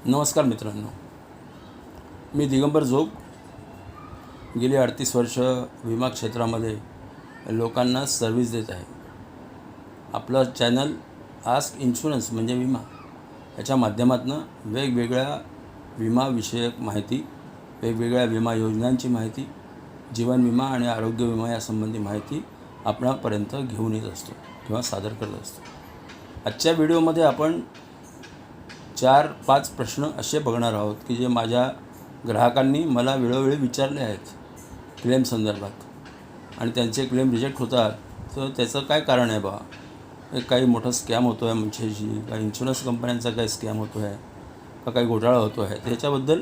नमस्कार मित्रांनो, मी दिगंबर जोग गेली 38 वर्ष विमा क्षेत्रामध्ये लोकांना सर्व्हिस देत आहे. आपलं चॅनल आस्क इन्शुरन्स म्हणजे विमा याच्या माध्यमातून वेगवेगळ्या विमाविषयक माहिती, वेगवेगळ्या विमा योजनांची माहिती, जीवन विमा आणि आरोग्य विमा यासंबंधी माहिती आपणापर्यंत घेऊन येत असतो किंवा सादर करत असतो. आजच्या व्हिडिओमध्ये आपण 4-5 प्रश्न असे बघणार आहोत की जे माझ्या ग्राहकांनी मला वेळोवेळी विचारले आहेत क्लेम संदर्भात आणि त्यांचे क्लेम रिजेक्ट होतात. तर त्याचं काय कारण आहे बा? काही मोठा स्कॅम होतो आहे म्हणजे काही इन्शुरन्स कंपन्यांचा काही स्कॅम होतो आहे का काही घोटाळा होतो आहे, त्याच्याबद्दल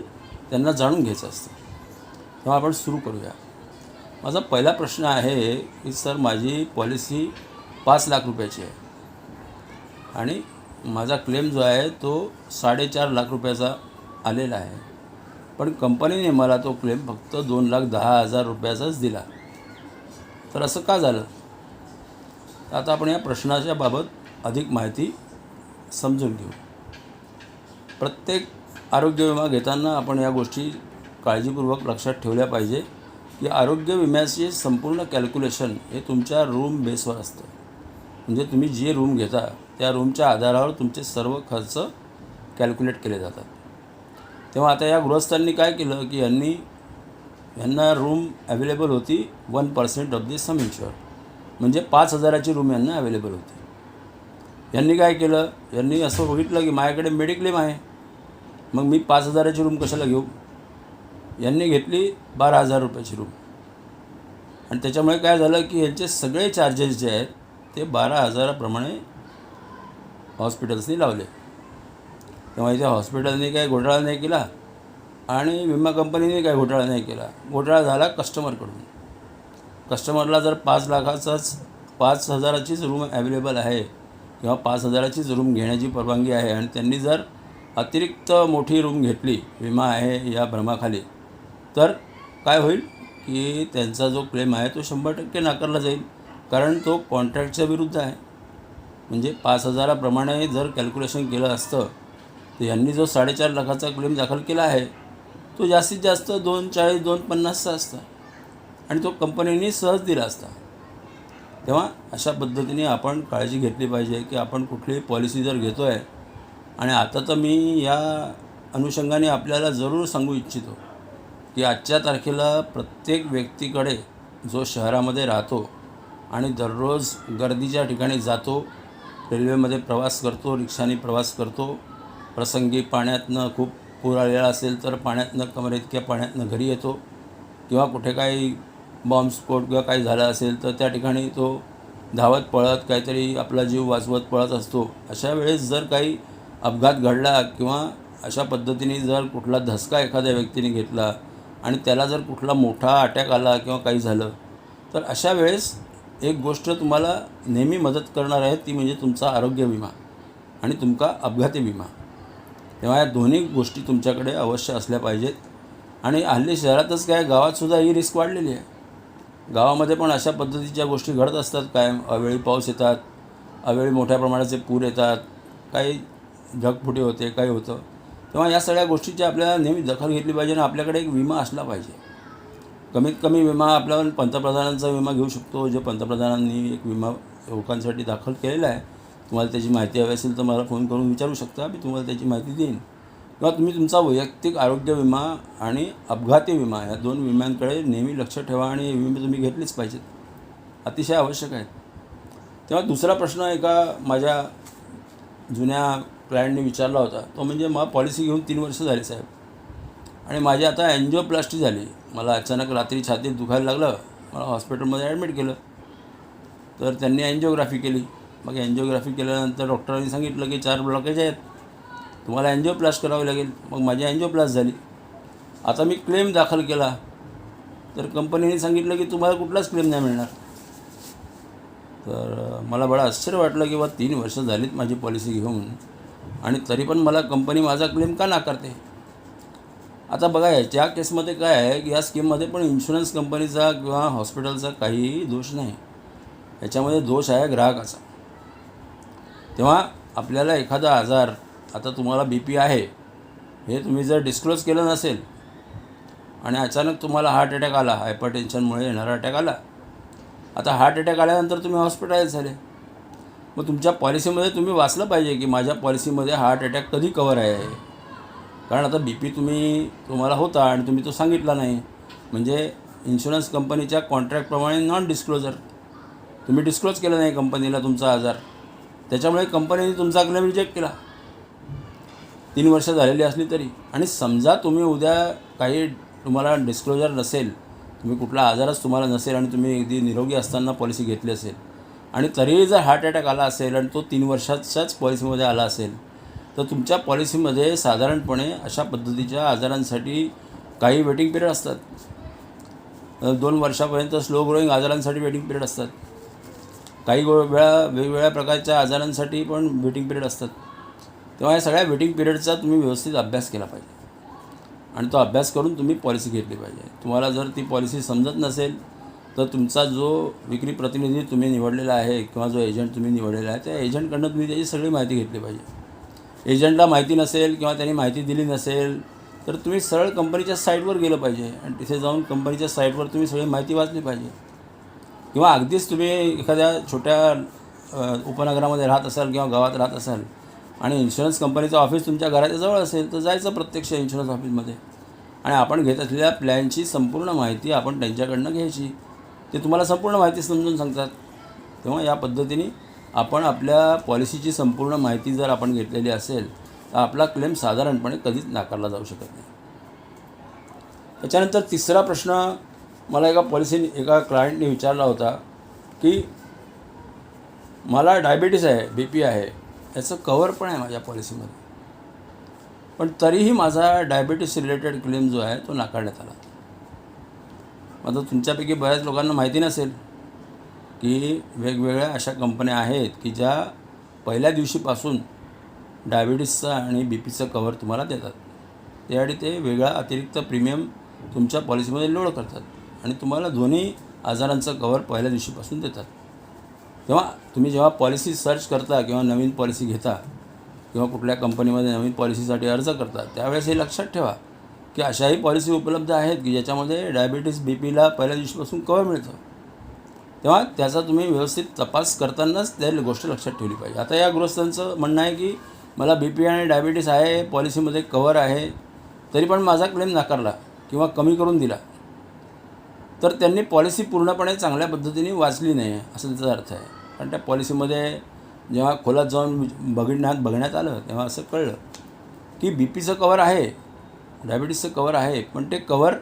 त्यांना जाणून घ्यायचं असतं. तेव्हा आपण सुरू करूया. माझा पहिला प्रश्न आहे की सर, माझी पॉलिसी 5 लाख रुपयाची आहे आणि माझा क्लेम जो आहे तो 4.5 लाख रुपयाचा आलेला आहे, पण कंपनीने मला तो क्लेम फक्त 2,10,000 रुपयाचाच दिला. तर असं का झालं? आता आपण या प्रश्नाच्या बाबत अधिक माहिती समजून घेऊ. प्रत्येक आरोग्य विमा घेताना आपण या गोष्टी काळजीपूर्वक लक्षात ठेवल्या पाहिजे की आरोग्य विम्याचे संपूर्ण कॅल्क्युलेशन हे तुमच्या रूम बेसवर असतं. म्हणजे तुम्ही जे रूम घेता त्या रूमच्या आधारावर तुमचे सर्व खर्च कॅल्क्युलेट केले जातात. तेव्हा आता या गृहस्थांनी काय केलं की यांना रूम अवेलेबल होती 1% ऑफ दी सम इन्श्युअर, म्हणजे 5,000ची रूम यांना अवेलेबल होती. यांनी काय केलं, यांनी असं बघितलं की माझ्याकडे मेडिक्लेम आहे, मग मी 5,000ची रूम कशाला घेऊ. यांनी घेतली 12,000 रुपयाची रूम आणि त्याच्यामुळे काय झालं की यांचे सगळे चार्जेस जे आहेत ते 12,000प्रमाणे हॉस्पिटल्सनी लावले. तेव्हा इथे हॉस्पिटलने काही घोटाळा नाही केला आणि विमा कंपनीने काही घोटाळा नाही केला. घोटाळा झाला कस्टमरकडून. कस्टमरला जर 5 लाखाचाच 5,000चीच रूम अवेलेबल आहे किंवा 5,000चीच रूम घेण्याची परवानगी आहे आणि त्यांनी जर अतिरिक्त मोठी रूम घेतली विमा आहे या भ्रमाखाली, तर काय होईल की त्यांचा जो क्लेम आहे तो 100% नाकारला जाईल, कारण तो कॉन्ट्रॅक्टच्या विरुद्ध आहे. म्हणजे 5,000प्रमाणे जर कॅल्क्युलेशन केलं असतं तर यांनी जो 4.5 लाखाचा क्लेम दाखल केला आहे तो जास्तीत जास्त 240-250चा असता आणि तो कंपनीने सहज दिला असता. तेव्हा अशा पद्धतीने आपण काळजी घेतली पाहिजे की आपण कुठलीही पॉलिसी जर घेतो आहे. आणि आता तर मी या अनुषंगाने आपल्याला जरूर सांगू इच्छितो की आजच्या तारखेला प्रत्येक व्यक्तीकडे जो शहरामध्ये राहतो आणि दररोज गर्दीच्या ठिकाणी जातो, रेल्वेमध्ये प्रवास करतो, रिक्षाने प्रवास करतो, प्रसंगी पाण्यातनं खूप पूर आलेला असेल तर पाण्यातनं कमरेइतक्या पाण्यातनं घरी येतो, किंवा कुठे काही बॉम्बस्फोट किंवा काही झालं असेल तर त्या ठिकाणी तो धावत पळत काहीतरी आपला जीव वाचवत पळत असतो. अशा वेळेस जर काही अपघात घडला किंवा अशा पद्धतीने जर कुठला धसका एखाद्या व्यक्तीने घेतला आणि त्याला जर कुठला मोठा अटॅक आला किंवा काही झालं, तर अशा वेळेस एक गोष्ट तुम्हाला नेहमी मदत करणार आहे, ती म्हणजे तुमचा आरोग्य विमा आणि तुमचा अपघाती विमा. तेव्हा या दोन्ही गोष्टी तुमच्याकडे अवश्य असल्या पाहिजेत. आणि हल्ली शहरातच काय, गावातसुद्धा ही रिस्क वाढलेली आहे. गावामध्ये पण अशा पद्धतीच्या गोष्टी घडत असतात. कायम अवेळी पाऊस येतात, अवेळी मोठ्या प्रमाणाचे पूर येतात, काही ढगफुटी होते, काही होतं. तेव्हा या सगळ्या गोष्टीची आपल्याला नेहमी दखल घेतली पाहिजे आणि आपल्याकडे एक विमा असला पाहिजे. कमीत कमी विमा आपण पंतप्रधानांचा विमा घेऊ शकतो, जे पंतप्रधानांनी एक विमा लोकांसाठी दाखल केलेला आहे. तुम्हाला त्याची माहिती हवी असेल तर मला फोन करून विचारू शकता, मी तुम्हाला त्याची माहिती देईन. किंवा तुम्ही तुमचा वैयक्तिक आरोग्य विमा आणि अपघाती विमा या 2 विम्यांकडे नेहमी लक्ष ठेवा आणि हे विमे तुम्ही घेतलेच पाहिजेत, अतिशय आवश्यक आहेत. तेव्हा दुसरा प्रश्न एका माझ्या जुन्या क्लायंटने विचारला होता, तो म्हणजे मला पॉलिसी घेऊन 3 वर्ष झाली साहेब, आणि माझी आता एन्जिओप्लास्टी झाली. मला अचानक रात्री छातीत दुखायला लागलं, मला हॉस्पिटलमध्ये ॲडमिट केलं. तर त्यांनी एन्जिओग्राफी केली. मग एन्जिओग्राफी केल्यानंतर डॉक्टरांनी सांगितलं की 4 ब्लॉकेज आहेत, तुम्हाला एन्जिओप्लास्ट करावी लागेल. मग माझी एन्जिओप्लास्ट झाली. आता मी क्लेम दाखल केला तर कंपनीने सांगितलं की तुम्हाला कुठलाच क्लेम नाही मिळणार. तर मला बडं आश्चर्य वाटलं की 3 वर्ष झालीत माझी पॉलिसी घेऊन आणि तरी पण मला कंपनी माझा क्लेम का नाकारते. आता बघा, याच्या केसमध्ये काय आहे की या स्कीममध्ये पण इन्शुरन्स कंपनीचा किंवा हॉस्पिटलचा काहीही दोष नाही. याच्यामध्ये दोष आहे ग्राहकाचा. तेव्हा आपल्याला एखादा आजार, आता तुम्हाला BP आहे हे तुम्ही जर डिस्क्लोज केलं नसेल आणि अचानक तुम्हाला हार्ट अटॅक आला, हायपरटेन्शनमुळे येणारा अटॅक आला, आता हार्ट अटॅक आल्यानंतर तुम्ही हॉस्पिटलाइज झाले, मग तुमच्या पॉलिसीमध्ये तुम्ही वाचलं पाहिजे की माझ्या पॉलिसीमध्ये हार्ट अटॅक कधी कवर आहे. कारण आता BP तुम्हाला होता आणि तुम्ही तो सांगितला नाही, म्हणजे इन्शुरन्स कंपनीच्या कॉन्ट्रॅक्टप्रमाणे नॉन डिस्क्लोजर, तुम्ही डिस्क्लोज केलं नाही कंपनीला तुमचा आजार, त्याच्यामुळे कंपनीने तुमचा क्लेम रिजेक्ट केला 3 वर्ष झालेली असली तरी. आणि समजा तुम्ही उद्या काही तुम्हाला डिस्क्लोजर नसेल, तुम्ही कुठला आजारच तुम्हाला नसेल आणि तुम्ही अगदी निरोगी असताना पॉलिसी घेतली असेल आणि तरीही जर हार्ट अटॅक आला असेल आणि तो 3 वर्षाच्याच पॉलिसीमध्ये आला असेल, तर तुमच्या पॉलिसीमध्ये साधारणपणे अशा पद्धतीच्या आजारांसाठी काही वेटिंग पिरियड असतात. 2 वर्षापर्यंत स्लो ग्रोईंग आजारांसाठी वेटिंग पिरियड असतात. काही वेळा वेगवेगळ्या प्रकारच्या आजारांसाठी पण वेटिंग पिरियड असतात. तेव्हा या सगळ्या वेटिंग पिरियडचा तुम्ही व्यवस्थित अभ्यास केला पाहिजे आणि तो अभ्यास करून तुम्ही पॉलिसी घेतली पाहिजे. तुम्हाला जर ती पॉलिसी समजत नसेल तर तुमचा जो विक्री प्रतिनिधी तुम्ही निवडलेला आहे किंवा जो एजंट तुम्ही निवडलेला आहे, त्या एजंटकडनं तुम्ही त्याची सगळी माहिती घेतली पाहिजे. एजंटला माहिती नसेल किंवा त्यांनी माहिती दिली नसेल तर तुम्ही सरळ कंपनीच्या साईटवर गेलं पाहिजे आणि तिथे जाऊन कंपनीच्या साईटवर तुम्ही सगळी माहिती वाचली पाहिजे. किंवा अगदीच तुम्ही एखाद्या छोट्या उपनगरामध्ये राहत असाल किंवा गावात राहत असाल आणि इन्शुरन्स कंपनीचं ऑफिस तुमच्या घराच्या जवळ असेल, तर जायचं प्रत्यक्ष इन्शुरन्स ऑफिसमध्ये आणि आपण घेत असलेल्या प्लॅनची संपूर्ण माहिती आपण त्यांच्याकडनं घ्यायची. ते तुम्हाला संपूर्ण माहिती समजून सांगतात. तेव्हा या पद्धतीने आपण आपल्या पॉलिसीची संपूर्ण माहिती जर आपण घेतलेली असेल तर आपला क्लेम साधारणपणे कधीच नाकारला जाऊ शकत नाही. त्याच्यानंतर तिसरा प्रश्न मला एका क्लायंटने विचारला होता की मला डायबिटीस आहे, BP आहे, याचं कवर पण आहे माझ्या पॉलिसीमध्ये, पण तरीही माझा डायबिटीस रिलेटेड क्लेम जो आहे तो नाकारण्यात आला. आता तुमच्यापैकी बऱ्याच लोकांना माहिती नसेल की वेगवेगळ्या अशा कंपन्या आहेत की ज्या पहिल्या दिवशीपासून डायबिटीसचं आणि BPचं कवर तुम्हाला देतात. त्यासाठी ते वेगळा अतिरिक्त प्रीमियम तुमच्या पॉलिसीमध्ये लोड करतात आणि तुम्हाला दोन्ही आजारांचं कवर पहिल्या दिवशीपासून देतात. तेव्हा तुम्ही जेव्हा पॉलिसी सर्च करता किंवा नवीन पॉलिसी घेता किंवा कुठल्या कंपनीमध्ये नवीन पॉलिसीसाठी अर्ज करता, त्यावेळेस हे लक्षात ठेवा की अशाही पॉलिसी उपलब्ध आहेत की ज्याच्यामध्ये डायबिटीस BPला पहिल्या दिवशीपासून कवर मिळतं. तेव्हा त्याचा तुम्ही व्यवस्थित तपास करतानाच त्या गोष्ट लक्षात ठेवली पाहिजे. आता या गृहस्थांचं म्हणणं आहे की मला BP आणि डायबिटीस आहे, पॉलिसीमध्ये कवर आहे, तरी पण माझा क्लेम नाकारला किंवा कमी करून दिला, तर त्यांनी पॉलिसी पूर्णपणे चांगल्या पद्धतीने वाचली नाही असं त्याचा अर्थ आहे. कारण त्या पॉलिसीमध्ये जेव्हा खोलात जाऊन बघण्यात आलं तेव्हा असं कळलं की BPचं कवर आहे, डायबिटीसचं कवर आहे, पण ते कवर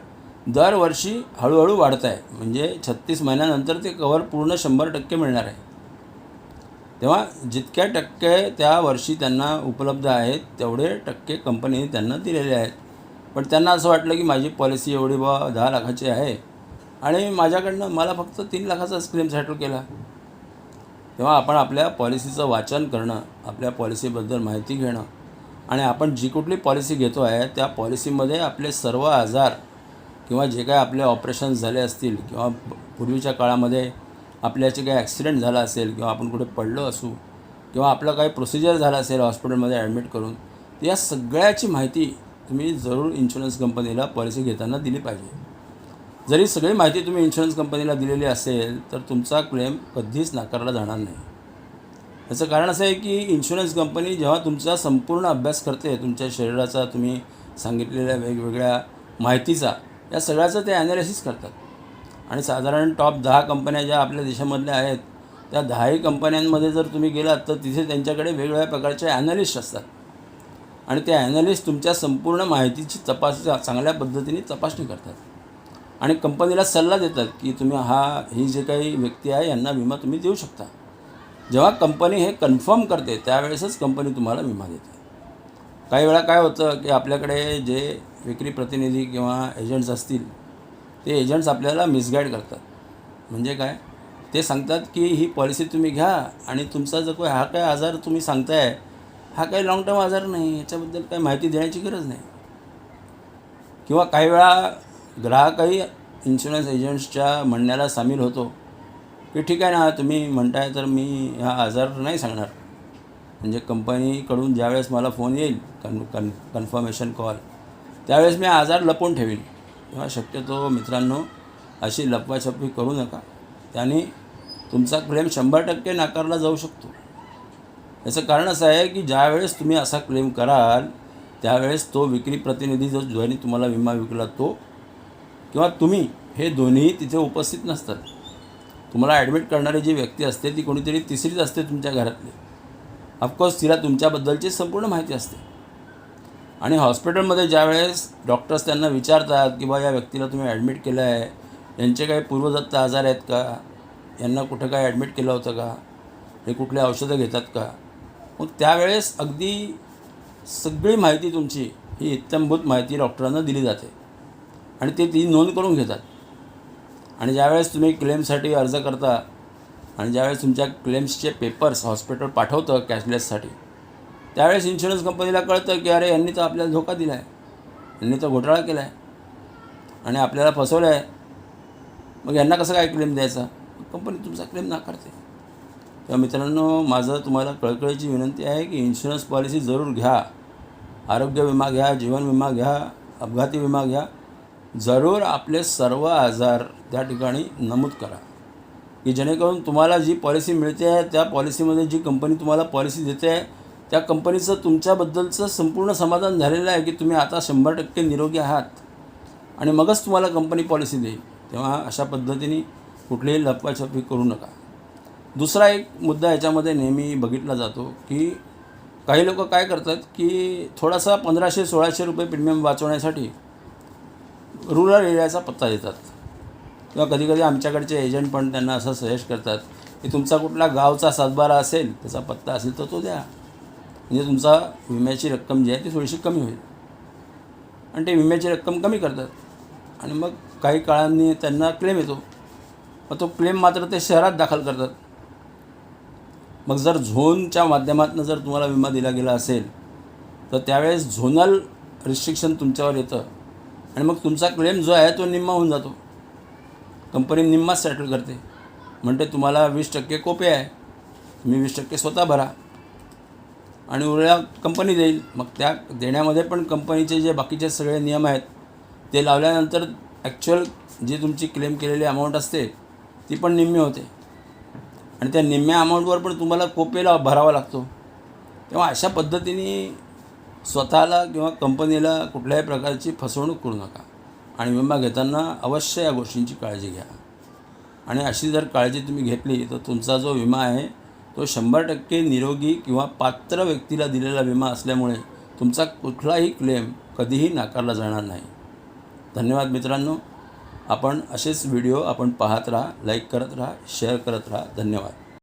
दरवर्षी हळूहळू वाढत आहे. म्हणजे 36 महिन्यानंतर ते कवर पूर्ण 100% मिळणार आहे. तेव्हा जितक्या टक्के त्या वर्षी त्यांना उपलब्ध आहेत तेवढे टक्के कंपनीने त्यांना दिलेले आहेत. पण त्यांना असं वाटलं की माझी पॉलिसी एवढी 10 लाखाची आहे आणि माझ्याकडनं मला फक्त 3 लाखाचाच क्लेम सेटल केला. तेव्हा आपण आपल्या पॉलिसीचं वाचन करणं, आपल्या पॉलिसीबद्दल माहिती घेणं आणि आपण जी कुठली पॉलिसी घेतो आहे त्या पॉलिसीमध्ये आपले सर्व आजार किंवा जे काय आपले ऑपरेशन्स झाले असतील किंवा पूर्वीच्या काळामध्ये आपल्याचे काही ॲक्सिडेंट झाला असेल किंवा आपण कुठे पडलो असू किंवा आपलं काही प्रोसिजर झालं असेल हॉस्पिटलमध्ये ॲडमिट करून, तर या सगळ्याची माहिती तुम्ही जरूर इन्शुरन्स कंपनीला पॉलिसी घेताना दिली पाहिजे. जरी सगळी माहिती तुम्ही इन्शुरन्स कंपनीला दिलेली असेल तर तुमचा क्लेम कधीच नाकारला जाणार नाही. याचं कारण असं आहे की इन्शुरन्स कंपनी जेव्हा तुमचा संपूर्ण अभ्यास करते, तुमच्या शरीराचा, तुम्ही सांगितलेल्या वेगवेगळ्या माहितीचा, या सगळ्याचं ते ॲनालिसिस करतात आणि साधारण टॉप 10 कंपन्या ज्या आपल्या देशामधल्या आहेत त्या 10ही कंपन्यांमध्ये जर तुम्ही गेलात तर तिथे त्यांच्याकडे वेगवेगळ्या प्रकारचे ॲनालिस्ट असतात आणि ते ॲनालिस्ट तुमच्या संपूर्ण माहितीची चांगल्या पद्धतीने तपासणी करतात आणि कंपनीला सल्ला देतात की तुम्ही ही जे काही व्यक्ती आहे यांना विमा तुम्ही देऊ शकता. जेव्हा कंपनी हे कन्फर्म करते त्यावेळेसच कंपनी तुम्हाला विमा देते. काही वेळा काय होतं की आपल्याकडे जे विक्री प्रतिनिधी किंवा एजंट्स असतील ते एजंट्स आपल्याला मिसगाईड करतात. म्हणजे काय, ते सांगतात की ही पॉलिसी तुम्ही घ्या आणि तुमचा जो काही हा काय आजार तुम्ही सांगताय हा काही लाँग टर्म आजार नाही, याच्याबद्दल काही माहिती देण्याची गरज नाही. किंवा काही वेळा ग्राहकही इन्शुरन्स एजंट्सच्या म्हणण्याला सामील होतो की ठीक आहे ना, तुम्ही म्हणताय तर मी हा आजार नाही सांगणार म्हणजे कंपनीकडून ज्यावेळेस मला फोन येईल कन्फर्मेशन कॉल, त्यावेळेस मी आजार लपवून ठेवीन. तेव्हा शक्यतो मित्रांनो अशी लपवाछपवी करू नका. त्याने तुमचा क्लेम 100% नाकारला जाऊ शकतो. याचं कारण असं आहे की ज्यावेळेस तुम्ही असा क्लेम कराल त्यावेळेस तो विक्री प्रतिनिधी जो ज्याने तुम्हाला विमा विकला तो किंवा तुम्ही हे दोन्हीही तिथे उपस्थित नसतात. तुम्हाला ॲडमिट करणारी जी व्यक्ती असते ती कोणीतरी तिसरीच असते तुमच्या घरातली. ऑफकोर्स तिला तुमच्याबद्दलची संपूर्ण माहिती असते. आणि हॉस्पिटलमध्ये ज्यावेळेस डॉक्टर्स त्यांना विचारतात की बा या व्यक्तीला तुम्ही ॲडमिट केलं आहे, यांचे काही पूर्वदत्त आजार आहेत का, यांना कुठं काय ॲडमिट केलं होतं का, हे कुठले औषधं घेतात का, मग त्यावेळेस अगदी सगळी माहिती तुमची ही इत्थंभूत माहिती डॉक्टरांना दिली जाते आणि ते ती नोंद करून घेतात. आणि ज्यावेळेस तुम्ही क्लेमसाठी अर्ज करता आणि ज्यावेळेस तुमच्या क्लेम्सचे पेपर्स हॉस्पिटल पाठवतं कॅशलेससाठी, त्यावेळेस इन्शुरन्स कंपनीला कळतं की अरे यांनी तर आपल्याला धोका दिला आहे, यांनी तर घोटाळा केला आहे आणि आपल्याला फसवलं आहे. मग यांना कसं काय क्लेम द्यायचा, कंपनी तुमचा क्लेम नाकारते. तेव्हा मित्रांनो माझं तुम्हाला कळकळीची विनंती आहे की इन्शुरन्स पॉलिसी जरूर घ्या. आरोग्य विमा घ्या, जीवन विमा घ्या, अपघाती विमा घ्या. जरूर आपले सर्व आजार त्या ठिकाणी नमूद करा की जेणेकरून तुम्हाला जी पॉलिसी मिळते आहे त्या पॉलिसीमध्ये जी कंपनी तुम्हाला पॉलिसी देते आहे त्या कंपनीचं तुमच्याबद्दलचं संपूर्ण समाधान झालेलं आहे की तुम्ही आता 100% निरोगी आहात आणि मगच तुम्हाला कंपनी पॉलिसी देईल. तेव्हा अशा पद्धतीने कुठलीही लपवाछपवी करू नका. दुसरा एक मुद्दा याच्यामध्ये नेहमी बघितला जातो की काही लोक काय करतात की थोडासा 1500-1600 रुपये प्रीमियम वाचवण्यासाठी रुरल एरियाचा पत्ता देतात किंवा कधीकधी आमच्याकडचे एजंट पण त्यांना असं सजेस्ट करतात की तुमचा कुठला गावचा सातबारा असेल, त्याचा पत्ता असेल तर तो द्या, म्हणजे तुमचा विम्याची रक्कम जी आहे ती थोडीशी कमी होईल. आणि ते विम्याची रक्कम कमी करतात आणि मग काही काळांनी त्यांना क्लेम येतो. मग तो क्लेम मात्र ते शहरात दाखल करतात. मग जर झोनच्या माध्यमातून जर तुम्हाला विमा दिला गेला असेल तर त्यावेळेस झोनल रिस्ट्रिक्शन तुमच्यावर येतं आणि मग तुमचा क्लेम जो आहे तो निम्मा होऊन जातो. कंपनी निम्माच सेटल करते. म्हणते तुम्हाला 20% कोपे आहे, तुम्ही 20% स्वतः भरा आणि उरल्या कंपनी देईल. मग त्या देण्यामध्ये पण कंपनीचे जे बाकीचे सगळे नियम आहेत ते लावल्यानंतर ॲक्च्युअल जी तुमची क्लेम केलेली अमाऊंट असते ती पण निम्मी होते आणि त्या निम्म्या अमाऊंटवर पण तुम्हाला कोपेला भरावा लागतो. तेव्हा अशा पद्धतीने स्वतःला किंवा कंपनीला कुठल्याही प्रकारची फसवणूक करू नका आणि विमा घेताना अवश्य या गोष्टींची काळजी घ्या. आणि अशी जर काळजी तुम्ही घेतली तर तुमचा जो विमा आहे तो 100% निरोगी किंवा पात्र व्यक्तीला दिलेला विमा असल्यामुळे तुमचा कुठलाही क्लेम कधीही नाकारला जाणार नाही. धन्यवाद मित्रांनो. आपण असेच व्हिडिओ आपण पाहत राहा, लाईक करत राहा, शेअर करत राहा. धन्यवाद.